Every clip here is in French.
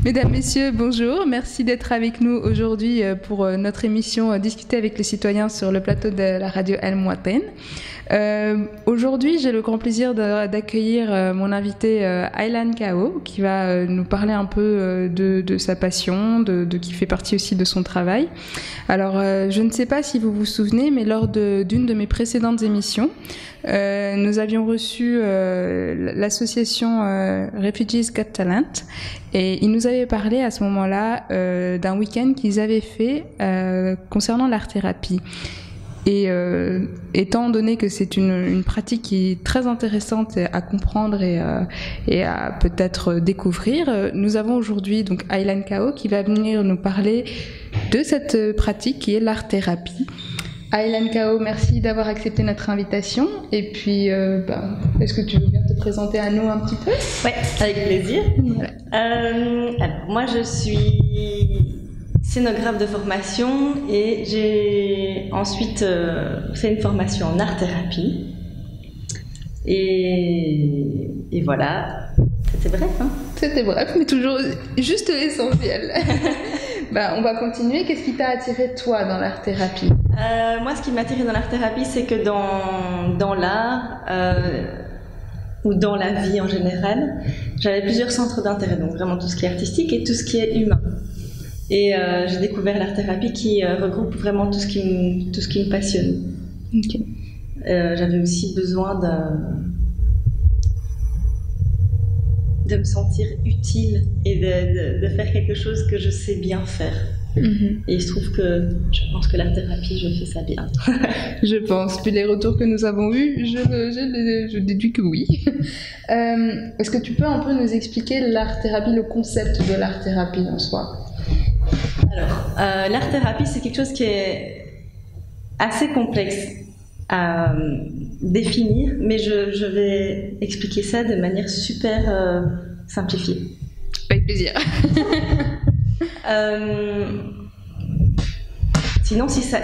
Mesdames, Messieurs, bonjour. Merci d'être avec nous aujourd'hui pour notre émission Discuter avec les citoyens sur le plateau de la radio Al Mouaten. Aujourd'hui, j'ai le grand plaisir d'accueillir mon invité Aylan Kao, qui va nous parler un peu de sa passion, qui fait partie aussi de son travail. Alors, je ne sais pas si vous vous souvenez, mais lors d'une de mes précédentes émissions, nous avions reçu l'association Refugees Got Talent et ils nous avaient parlé à ce moment-là d'un week-end qu'ils avaient fait concernant l'art-thérapie. Et étant donné que c'est une pratique qui est très intéressante à comprendre et à peut-être découvrir, nous avons aujourd'hui donc Aylan Kao qui va venir nous parler de cette pratique qui est l'art-thérapie. Aylan Kao, merci d'avoir accepté notre invitation. Et puis, est-ce que tu veux bien te présenter à nous un petit peu? Oui, avec plaisir. Voilà. Alors, moi, je suis scénographe de formation et j'ai ensuite fait une formation en art-thérapie. Et voilà, c'était bref. Hein? C'était bref, mais toujours juste l'essentiel. On va continuer. Qu'est-ce qui t'a attiré, toi, dans l'art-thérapie? Moi, ce qui m'a attiré dans l'art-thérapie, c'est que dans l'art ou dans la vie en général, j'avais plusieurs centres d'intérêt, donc vraiment tout ce qui est artistique et tout ce qui est humain. Et j'ai découvert l'art-thérapie qui regroupe vraiment tout ce qui me passionne. Okay. J'avais aussi besoin de me sentir utile et de faire quelque chose que je sais bien faire. Mm-hmm. Et il se trouve je pense que l'art-thérapie, je fais ça bien. Je pense. Puis les retours que nous avons eus, je déduis que oui. Est-ce que tu peux un peu nous expliquer l'art-thérapie, le concept de l'art-thérapie en soi? Alors, l'art-thérapie, c'est quelque chose qui est assez complexe à définir, mais je vais expliquer ça de manière super simplifiée. Avec plaisir. Sinon, si ça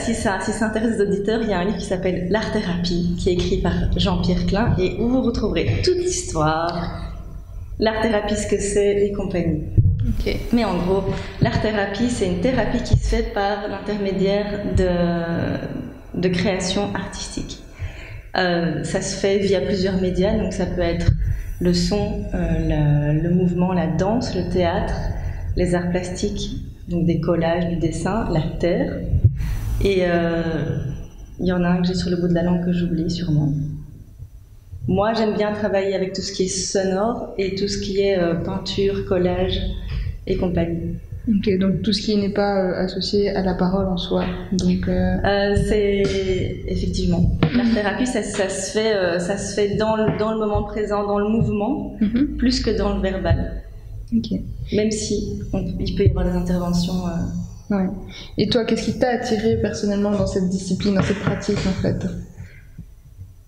intéresse les auditeurs, il y a un livre qui s'appelle L'art-thérapie, qui est écrit par Jean-Pierre Klein, et où vous retrouverez toute l'histoire, l'art-thérapie, ce que c'est et compagnie. Okay. Mais en gros, l'art-thérapie, c'est une thérapie qui se fait par l'intermédiaire de création artistique. Ça se fait via plusieurs médias, donc ça peut être le son, le mouvement, la danse, le théâtre, les arts plastiques, donc des collages, du dessin, la terre. Et il y en a un que j'ai sur le bout de la langue que j'oublie sûrement. Moi, j'aime bien travailler avec tout ce qui est sonore et tout ce qui est peinture, collage et compagnie. Ok, donc tout ce qui n'est pas associé à la parole en soi. Donc, c'est effectivement l'art-thérapie, ça se fait dans le moment présent, dans le mouvement, mm-hmm. plus que dans le verbal. Ok. Même si il peut y avoir des interventions. Ouais. Et toi, qu'est-ce qui t'a attiré personnellement dans cette discipline, dans cette pratique en fait?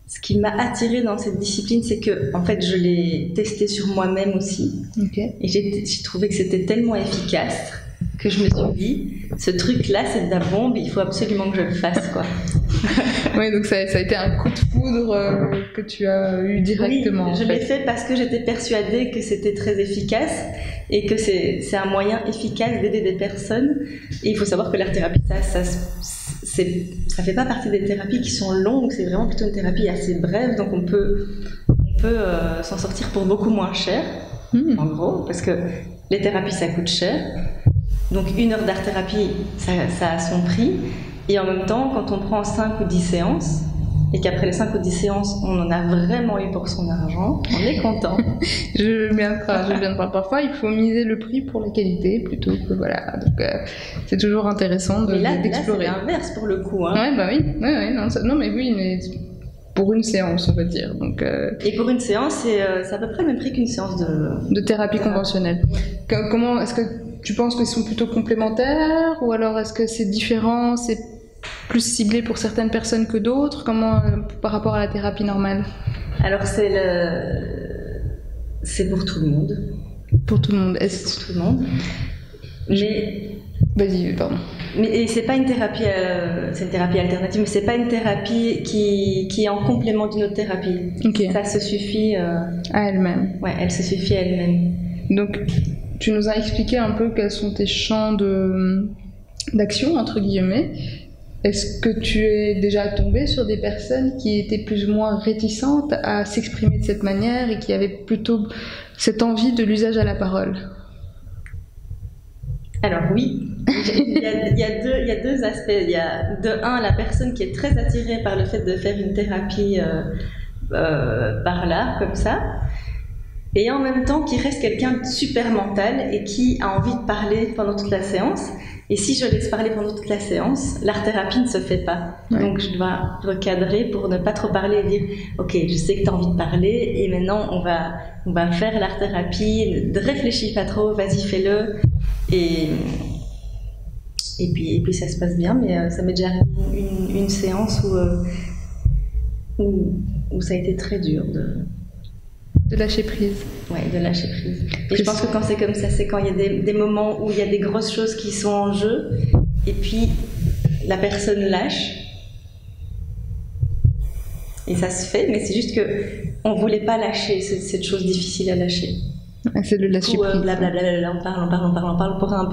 Ce qui m'a attirée dans cette discipline, c'est que en fait, je l'ai testé sur moi-même aussi. Okay. Et j'ai trouvé que c'était tellement efficace que je me suis dit, ce truc-là, c'est de la bombe, il faut absolument que je le fasse, quoi. Oui, donc ça a été un coup de foudre que tu as eu directement. Oui, je l'ai fait parce que j'étais persuadée que c'était très efficace et que c'est un moyen efficace d'aider des personnes. Et il faut savoir que l'art-thérapie, ça fait pas partie des thérapies qui sont longues, c'est vraiment plutôt une thérapie assez brève, donc on peut s'en sortir pour beaucoup moins cher, en gros, parce que les thérapies ça coûte cher, donc 1 heure d'art-thérapie ça a son prix, et en même temps quand on prend 5 ou 10 séances, et qu'après les 5 ou 10 séances on en a vraiment eu pour son argent, on est content. Je viens de parler. Parfois il faut miser le prix pour la qualité plutôt que voilà, donc c'est toujours intéressant d'explorer. Là c'est l'inverse pour le coup, hein. Mais pour une séance on va dire, donc et pour une séance c'est à peu près le même prix qu'une séance de thérapie conventionnelle. Comment est-ce que tu penses qu'ils sont plutôt complémentaires, ou alors est-ce que c'est différent, c'est plus ciblé pour certaines personnes que d'autres? Comment par rapport à la thérapie normale? Alors c'est pour tout le monde. Pour tout le monde. Pour tout le monde. Mais vas-y, pardon. Mais c'est pas une thérapie, c'est une thérapie alternative, mais c'est pas une thérapie qui est en complément d'une autre thérapie. Okay. Ça se suffit à elle-même. Ouais, elle se suffit à elle-même. Donc tu nous as expliqué un peu quels sont tes champs d'action, entre guillemets. Est-ce que tu es déjà tombé sur des personnes qui étaient plus ou moins réticentes à s'exprimer de cette manière et qui avaient plutôt cette envie de l'usage à la parole? Alors oui, il y a deux aspects. Il y a de un, la personne qui est très attirée par le fait de faire une thérapie par l'art, comme ça, et en même temps qui reste quelqu'un de super mental et qui a envie de parler pendant toute la séance. Et si je laisse parler pendant toute la séance, l'art-thérapie ne se fait pas. Ouais. Donc je dois recadrer pour ne pas trop parler et dire « Ok, je sais que tu as envie de parler et maintenant on va faire l'art-thérapie, ne réfléchis pas trop, vas-y fais-le. » Et puis ça se passe bien, mais ça m'est déjà arrivé une séance où ça a été très dur de lâcher prise. Ouais, de lâcher prise. Et je pense que quand c'est comme ça, c'est quand il y a des moments où il y a des grosses choses qui sont en jeu, et puis la personne lâche. Et ça se fait, mais c'est juste qu'on ne voulait pas lâcher cette chose difficile à lâcher. C'est le lâcher prise. Blablabla, on parle pour un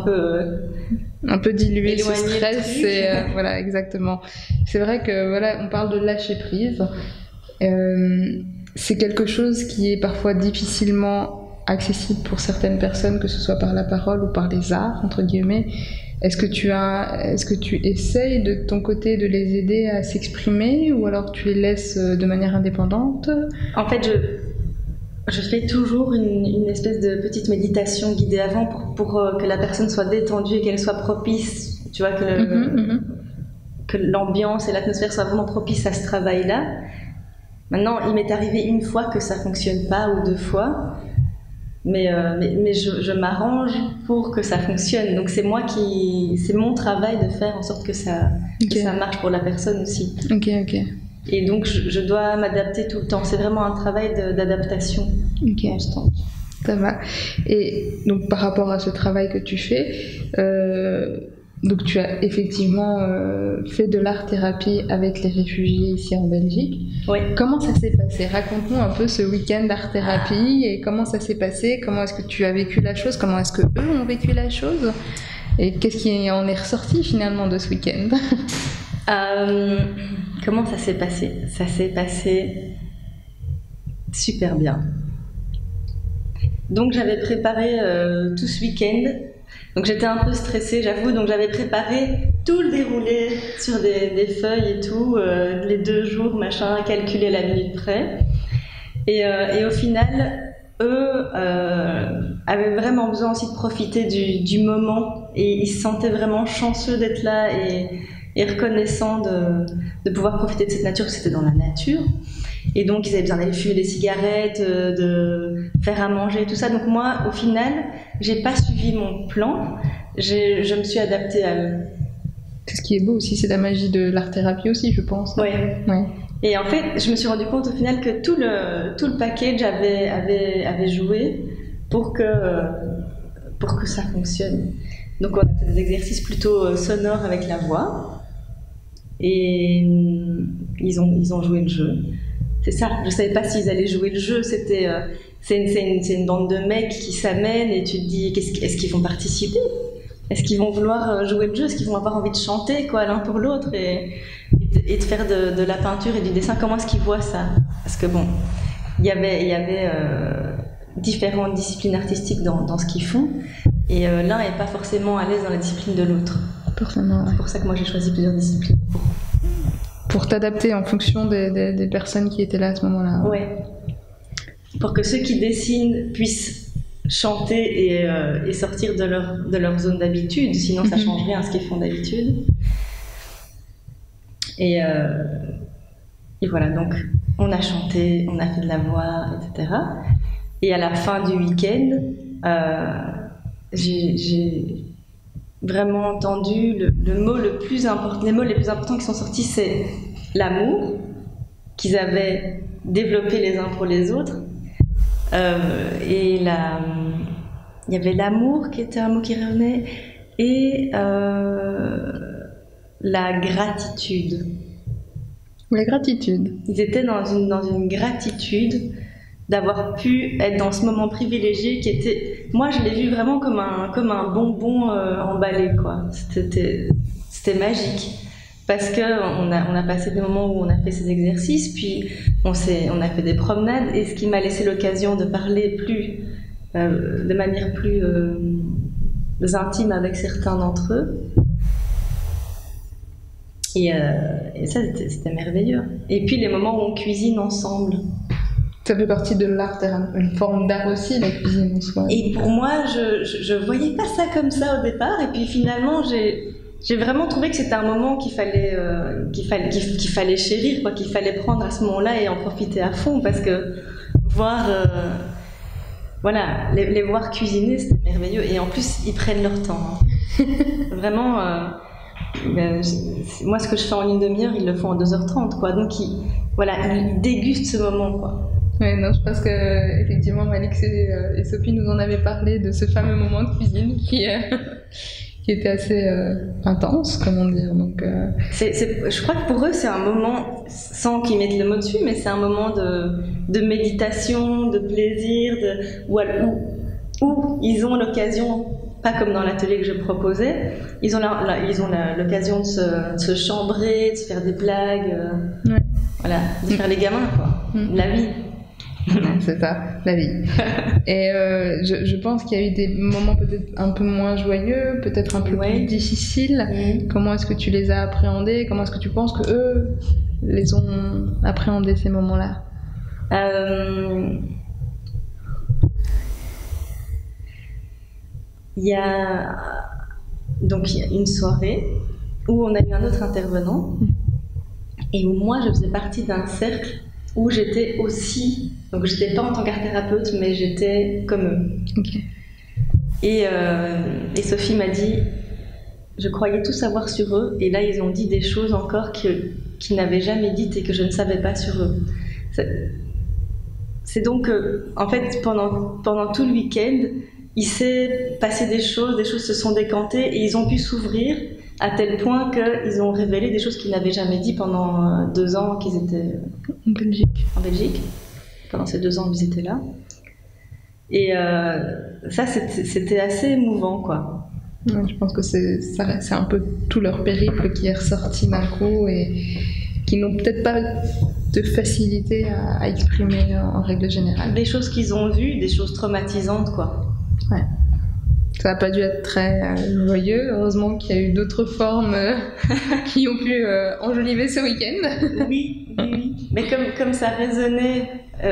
peu diluer ce stress. Voilà, exactement. C'est vrai que voilà, on parle de lâcher prise. C'est quelque chose qui est parfois difficilement accessible pour certaines personnes, que ce soit par la parole ou par les arts, entre guillemets. Est-ce que tu essayes de ton côté de les aider à s'exprimer, ou alors tu les laisses de manière indépendante? En fait, je fais toujours une espèce de petite méditation guidée avant pour que la personne soit détendue et qu'elle soit propice, tu vois, que l'ambiance et l'atmosphère soient vraiment propices à ce travail-là. Maintenant, il m'est arrivé une fois que ça fonctionne pas, ou deux fois, mais je m'arrange pour que ça fonctionne. Donc c'est mon travail de faire en sorte que ça marche pour la personne aussi. Ok. Et donc je dois m'adapter tout le temps. C'est vraiment un travail d'adaptation constante. Ça va. Et donc par rapport à ce travail que tu fais, donc tu as effectivement fait de l'art-thérapie avec les réfugiés ici en Belgique. Oui. Comment ça s'est passé? Raconte-nous un peu ce week-end d'art-thérapie et comment ça s'est passé, comment est-ce que tu as vécu la chose, comment est-ce que eux ont vécu la chose et qu'est-ce qui en est ressorti finalement de ce week-end? Comment ça s'est passé? Ça s'est passé super bien. Donc j'avais préparé tout ce week-end. Donc j'étais un peu stressée, j'avoue, donc j'avais préparé tout le déroulé sur des feuilles et tout, les 2 jours, machin, calculé la minute près. Et au final, eux avaient vraiment besoin aussi de profiter du moment, et ils se sentaient vraiment chanceux d'être là et reconnaissants de pouvoir profiter de cette nature, parce que c'était dans la nature. Et donc ils avaient besoin d'aller fumer des cigarettes, de faire à manger, tout ça. Donc moi, au final, j'ai pas suivi mon plan, je me suis adaptée à eux. C'est ce qui est beau aussi, c'est la magie de l'art-thérapie aussi, je pense. Oui. Et en fait, je me suis rendu compte au final que tout le package avait joué pour que ça fonctionne. Donc on a fait des exercices plutôt sonores avec la voix, et ils ont joué le jeu. C'est ça, je savais pas s'ils allaient jouer le jeu, c'est une bande de mecs qui s'amènent et tu te dis, est-ce qu'ils vont participer? Est-ce qu'ils vont vouloir jouer le jeu? Est-ce qu'ils vont avoir envie de chanter l'un pour l'autre et de faire de la peinture et du dessin? Comment est-ce qu'ils voient ça? Parce que bon, il y avait différentes disciplines artistiques dans ce qu'ils font, et l'un n'est pas forcément à l'aise dans la discipline de l'autre. Forcément. C'est pour ça que moi j'ai choisi plusieurs disciplines. Pour t'adapter en fonction des personnes qui étaient là à ce moment-là. Ouais. Pour que ceux qui dessinent puissent chanter et sortir de leur zone d'habitude, sinon ça change rien à ce qu'ils font d'habitude. Et voilà, donc on a chanté, on a fait de la voix, etc. Et à la fin du week-end, j'ai vraiment entendu les mots les plus importants qui sont sortis, c'est l'amour qu'ils avaient développé les uns pour les autres, et il y avait l'amour qui était un mot qui revenait, et la gratitude. La gratitude. Ils étaient dans une gratitude d'avoir pu être dans ce moment privilégié qui était, moi je l'ai vu vraiment comme un bonbon emballé, quoi. C'était magique. Parce qu'on a passé des moments où on a fait ces exercices, puis on a fait des promenades, et ce qui m'a laissé l'occasion de parler de manière plus intime avec certains d'entre eux. Et ça, c'était merveilleux. Et puis les moments où on cuisine ensemble. Ça fait partie de l'art, une forme d'art aussi, la cuisine en soi. Et pour moi, je voyais pas ça comme ça au départ, et puis finalement, j'ai vraiment trouvé que c'était un moment qu'il fallait chérir, quoi, qu'il fallait prendre à ce moment-là et en profiter à fond, parce que voir, les voir cuisiner, c'était merveilleux. Et en plus, ils prennent leur temps. Hein. Vraiment, moi, ce que je fais en une demi-heure, ils le font en 2h30, quoi. Donc, ils dégustent ce moment, quoi. Oui, non, je pense que effectivement, Alix et Sophie nous en avaient parlé de ce fameux moment de cuisine qui était assez intense, comment dire. Donc, je crois que pour eux, c'est un moment, sans qu'ils mettent le mot dessus, mais c'est un moment de méditation, de plaisir, où ils ont l'occasion, pas comme dans l'atelier que je proposais, ils ont l'occasion de se chambrer, de se faire des blagues, de faire les gamins, quoi, la vie. C'est ça, la vie. Et je pense qu'il y a eu des moments peut-être un peu moins joyeux, peut-être un peu plus difficiles. Comment est-ce que tu les as appréhendés? Comment est-ce que tu penses que eux les ont appréhendés, ces moments-là? Il y a une soirée où on a eu un autre intervenant et où moi je faisais partie d'un cercle où j'étais aussi, donc j'étais pas en tant qu'art thérapeute, mais j'étais comme eux. Okay. Et Sophie m'a dit, je croyais tout savoir sur eux, et là ils ont dit des choses encore qu'ils n'avaient jamais dites et que je ne savais pas sur eux. C'est donc, en fait, pendant tout le week-end, il s'est passé des choses se sont décantées et ils ont pu s'ouvrir à tel point qu'ils ont révélé des choses qu'ils n'avaient jamais dit pendant 2 ans qu'ils étaient en Belgique. Pendant ces 2 ans qu'ils étaient là. Et ça, c'était assez émouvant, quoi. Ouais, je pense que c'est un peu tout leur périple qui est ressorti d'un coup et qui n'ont peut-être pas de facilité à exprimer en règle générale. Des choses qu'ils ont vues, des choses traumatisantes, quoi. Ouais. Ça n'a pas dû être très joyeux. Heureusement qu'il y a eu d'autres formes qui ont pu enjoliver ce week-end. Oui. Mais comme ça résonnait,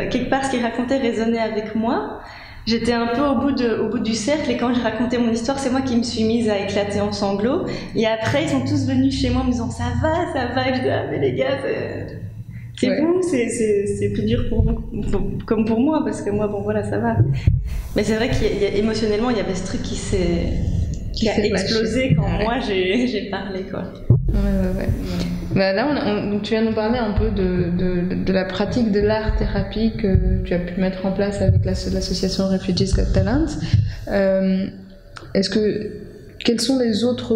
quelque part ce qu'ils racontaient résonnait avec moi, j'étais un peu au bout du cercle et quand je racontais mon histoire, c'est moi qui me suis mise à éclater en sanglots. Et après, ils sont tous venus chez moi en me disant ça va. Et je dis mais les gars, c'est vous, c'est plus dur pour vous, comme pour moi, parce que moi, ça va. Mais c'est vrai qu'émotionnellement, il y avait ce truc qui a explosé quand moi j'ai parlé, quoi. Ouais. Bah là, tu viens nous parler un peu de la pratique de l'art-thérapie que tu as pu mettre en place avec l'association Refugees Got Talent. Quels sont les autres,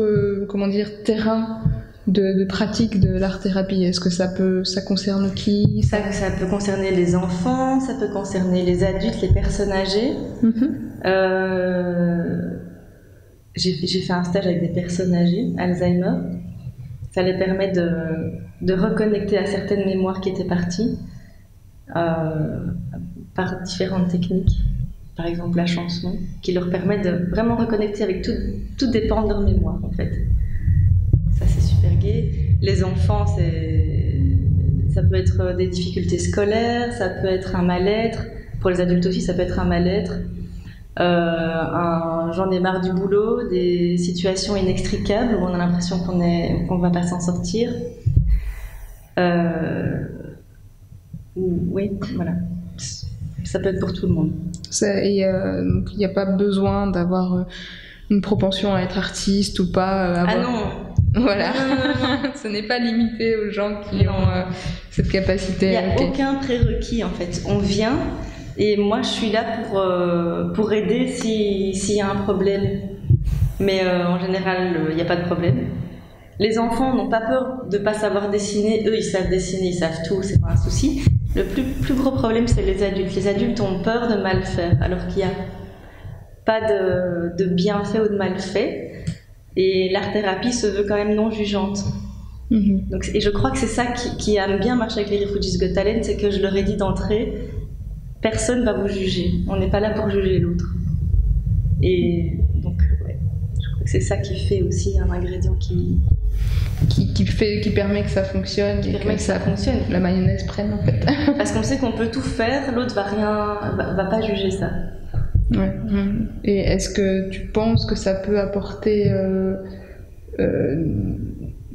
terrains de pratique de l'art-thérapie? Est-ce que ça concerne qui? Ça peut concerner les enfants, ça peut concerner les adultes, les personnes âgées. J'ai fait un stage avec des personnes âgées, Alzheimer. Ça les permet de reconnecter à certaines mémoires qui étaient parties par différentes techniques. Par exemple, la chanson, qui leur permet de vraiment reconnecter avec tout dépend de leur mémoire, en fait. Ça, c'est super gai. Les enfants, ça peut être des difficultés scolaires, ça peut être un mal-être. Pour les adultes aussi, ça peut être un mal-être. J'en ai marre du boulot, des situations inextricables où on a l'impression qu'on va pas s'en sortir. Oui, voilà. Ça peut être pour tout le monde. Il n'y a pas besoin d'avoir une propension à être artiste ou pas. Ah non. Voilà. Non. Ce n'est pas limité aux gens qui ont cette capacité. Il n'y a aucun prérequis, en fait. On vient. Et moi, je suis là pour aider s'il y a un problème. Mais en général, il n'y a pas de problème. Les enfants n'ont pas peur de ne pas savoir dessiner. Eux, ils savent dessiner, ils savent tout, c'est pas un souci. Le plus gros problème, c'est les adultes. Les adultes ont peur de mal faire, alors qu'il n'y a pas de bienfait ou de mal fait. Et l'art-thérapie se veut quand même non jugeante. Donc, et je crois que c'est ça qui a bien marché avec les Refugees Got Talent, c'est que je leur ai dit d'entrée, personne ne va vous juger. On n'est pas là pour juger l'autre. Et donc, ouais, je crois que c'est ça qui fait aussi un ingrédient qui permet que ça fonctionne, fonctionne. La mayonnaise prenne en fait. Parce qu'on sait qu'on peut tout faire, l'autre va pas juger ça. Ouais. Et est-ce que tu penses que ça peut apporter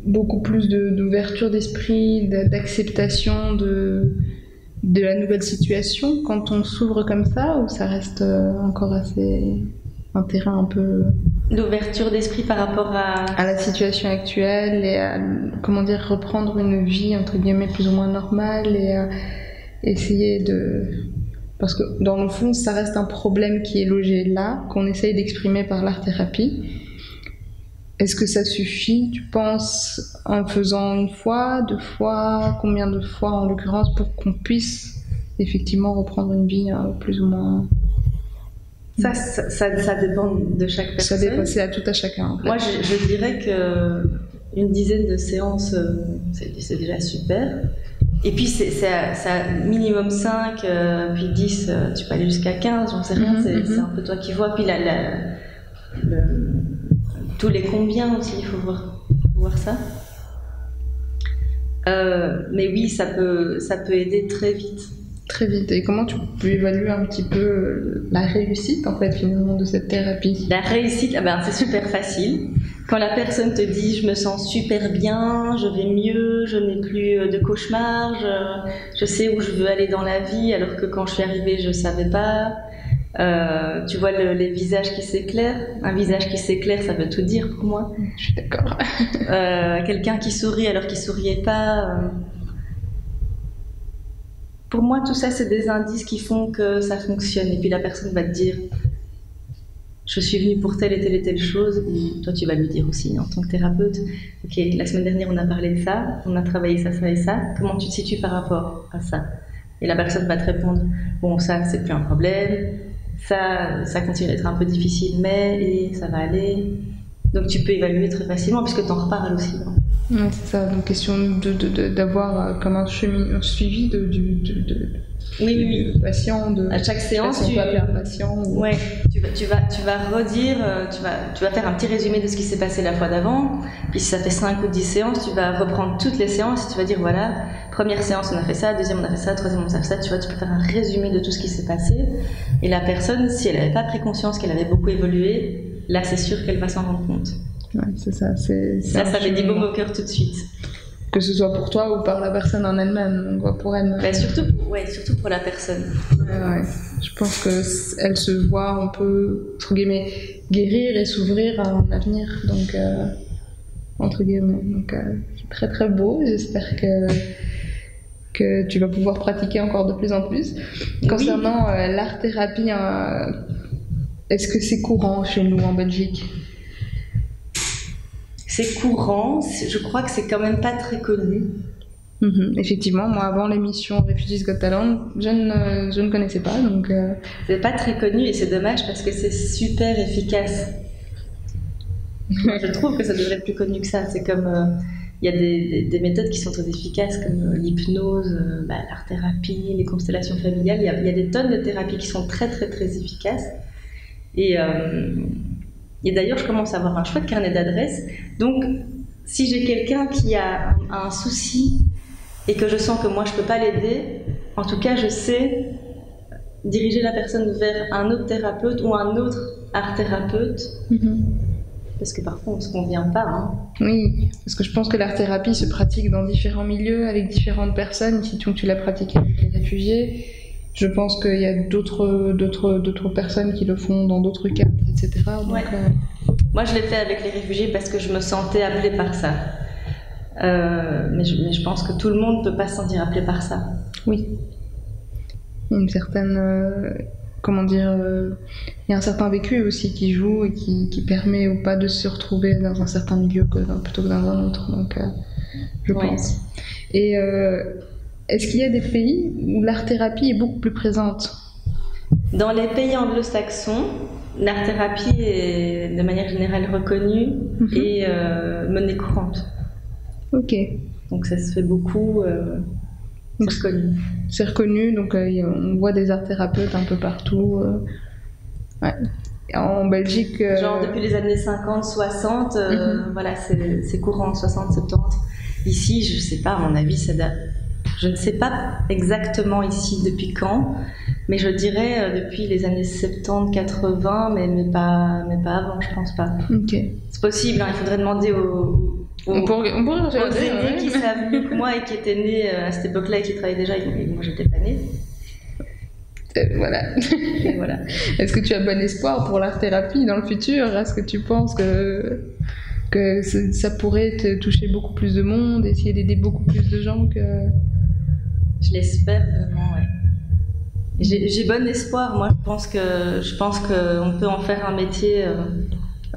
beaucoup plus d'ouverture d'esprit, d'acceptation de la nouvelle situation quand on s'ouvre comme ça, ou ça reste encore assez un terrain un peu d'ouverture d'esprit par rapport à la situation actuelle et à reprendre une vie entre guillemets plus ou moins normale et à essayer parce que dans le fond ça reste un problème qui est logé là, qu'on essaye d'exprimer par l'art-thérapie. Est-ce que ça suffit, tu penses, en faisant une fois, 2 fois, combien de fois en l'occurrence, pour qu'on puisse effectivement reprendre une vie plus ou moins... Ça dépend de chaque personne. Ça dépend, c'est à tout à chacun. En fait. Moi, je dirais qu'une dizaine de séances, c'est déjà super. Et puis, c'est minimum 5, puis 10, tu peux aller jusqu'à 15, j'en sais rien, c'est un peu toi qui vois. Puis tous les combien aussi, il faut voir ça. Mais oui, ça peut aider très vite. Très vite. Et comment tu peux évaluer un petit peu la réussite en fait finalement de cette thérapie? La réussite, c'est super facile. Quand la personne te dit je me sens super bien, je vais mieux, je n'ai plus de cauchemars, je sais où je veux aller dans la vie, alors que quand je suis arrivée je savais pas. Tu vois les visages qui s'éclairent. Un visage qui s'éclaire, ça veut tout dire pour moi. Je suis d'accord. Quelqu'un qui sourit alors qu'il souriait pas. Pour moi, tout ça, c'est des indices qui font que ça fonctionne. Et puis la personne va te dire je suis venue pour telle et telle et telle chose. Et toi, tu vas lui dire aussi en tant que thérapeute ok, la semaine dernière, on a parlé de ça, on a travaillé ça, ça et ça. Comment tu te situes par rapport à ça? Et la personne va te répondre bon, ça, c'est plus un problème. Ça continue d'être un peu difficile, mais ça va aller. Donc tu peux évaluer très facilement puisque tu en reparles aussi. Ouais, c'est ça, donc question d'avoir comme un suivi du patient. À chaque séance, tu vas appeler un patient. Ouais, tu vas redire, tu vas faire un petit résumé de ce qui s'est passé la fois d'avant. Puis si ça fait 5 ou 10 séances, tu vas reprendre toutes les séances et tu vas dire voilà, première séance on a fait ça, deuxième on a fait ça, troisième on a fait ça. Tu vois, tu peux faire un résumé de tout ce qui s'est passé. Et la personne, si elle n'avait pas pris conscience qu'elle avait beaucoup évolué, là c'est sûr qu'elle va s'en rendre compte. Ouais, c'est ça. Ça fait des baumes au cœur tout de suite. Que ce soit pour toi ou par la personne en elle-même, donc pour elle. Surtout pour la personne. Ouais. Je pense qu'elle se voit un peu, entre guillemets, guérir et s'ouvrir à un avenir, donc entre guillemets. Donc c'est très très beau. J'espère que tu vas pouvoir pratiquer encore de plus en plus. Concernant l'art-thérapie, est-ce que c'est courant chez nous en Belgique? C'est courant, je crois que c'est quand même pas très connu. Effectivement, moi avant l'émission Refugees Got Talent, je ne connaissais pas, donc... C'est pas très connu et c'est dommage parce que c'est super efficace. Je trouve que ça devrait être plus connu que ça. C'est comme... Il y a des méthodes qui sont très efficaces comme l'hypnose, l'art-thérapie, les constellations familiales. Il y a des tonnes de thérapies qui sont très très très efficaces. Et d'ailleurs, je commence à avoir un chouette carnet d'adresses. Donc, si j'ai quelqu'un qui a un souci et que je sens que moi, je ne peux pas l'aider, en tout cas, je sais diriger la personne vers un autre thérapeute ou un autre art-thérapeute. Parce que parfois, on ne se convient pas. Hein. Oui, parce que je pense que l'art-thérapie se pratique dans différents milieux, avec différentes personnes. Si tu l'as pratiqué avec les réfugiés, je pense qu'il y a d'autres personnes qui le font dans d'autres cadres, etc. Donc, moi, je l'ai fait avec les réfugiés parce que je me sentais appelée par ça. Mais je pense que tout le monde ne peut pas se sentir appelé par ça. Oui. Une certaine... il y a un certain vécu aussi qui joue et qui permet ou pas de se retrouver dans un certain milieu plutôt que dans un autre. Donc, je pense. Et... Est-ce qu'il y a des pays où l'art-thérapie est beaucoup plus présente? Dans les pays anglo-saxons, l'art-thérapie est de manière générale reconnue et monnaie courante. Ok. Donc ça se fait beaucoup, c'est reconnu. C'est reconnu, donc on voit des art-thérapeutes un peu partout. Ouais. En Belgique... Genre depuis les années 50, 60, voilà, c'est courant, 60, 70. Ici, je sais pas, à mon avis, ça date... Je ne sais pas exactement ici depuis quand, mais je dirais depuis les années 70, 80, mais pas avant, je pense pas. Ok. C'est possible, hein, il faudrait demander aux aînés qui savent mieux que moi et qui étaient nés à cette époque-là et qui travaillaient déjà, et moi j'étais pas née. Voilà. Et voilà. Est-ce que tu as bon espoir pour l'art-thérapie dans le futur? Est-ce que tu penses que ça pourrait te toucher beaucoup plus de monde, essayer d'aider beaucoup plus de gens que... Je l'espère vraiment, ouais. J'ai bon espoir, moi je pense qu'on peut en faire un métier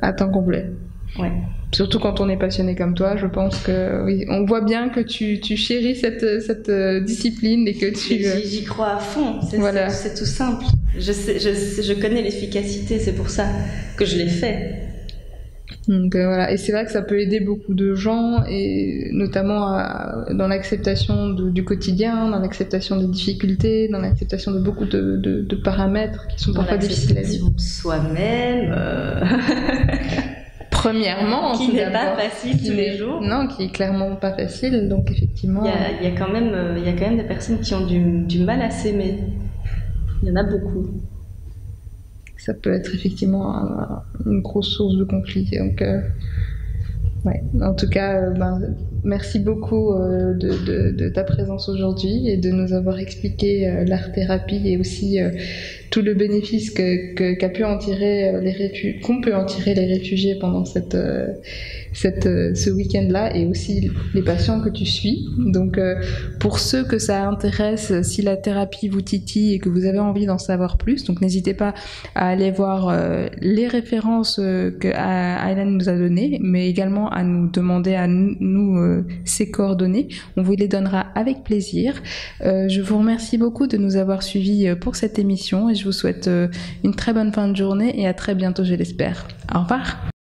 à temps complet. Ouais. Surtout quand on est passionné comme toi, je pense que oui, on voit bien que tu chéris cette discipline et que tu... J'y crois à fond, voilà. C'est tout simple. Je connais l'efficacité, c'est pour ça que je l'ai fait. Donc voilà, et c'est vrai que ça peut aider beaucoup de gens, et notamment dans l'acceptation du quotidien, dans l'acceptation des difficultés, dans l'acceptation de beaucoup de paramètres qui sont parfois difficiles à vivre. Soi-même. Premièrement, qui n'est pas facile tous les jours. Non, qui est clairement pas facile, donc effectivement... Il y a quand même des personnes qui ont du mal à s'aimer. Il y en a beaucoup. Ça peut être effectivement une grosse source de conflit. Donc, ouais. En tout cas, merci beaucoup de ta présence aujourd'hui et de nous avoir expliqué l'art-thérapie et aussi tout le bénéfice qu'ont pu en tirer les réfugiés pendant ce week-end-là, et aussi les patients que tu suis. Donc, pour ceux que ça intéresse, si la thérapie vous titille et que vous avez envie d'en savoir plus, donc n'hésitez pas à aller voir les références que Aylan nous a données, mais également à nous demander à nous ses coordonnées. On vous les donnera avec plaisir. Je vous remercie beaucoup de nous avoir suivis pour cette émission et je vous souhaite une très bonne fin de journée et à très bientôt, je l'espère. Au revoir.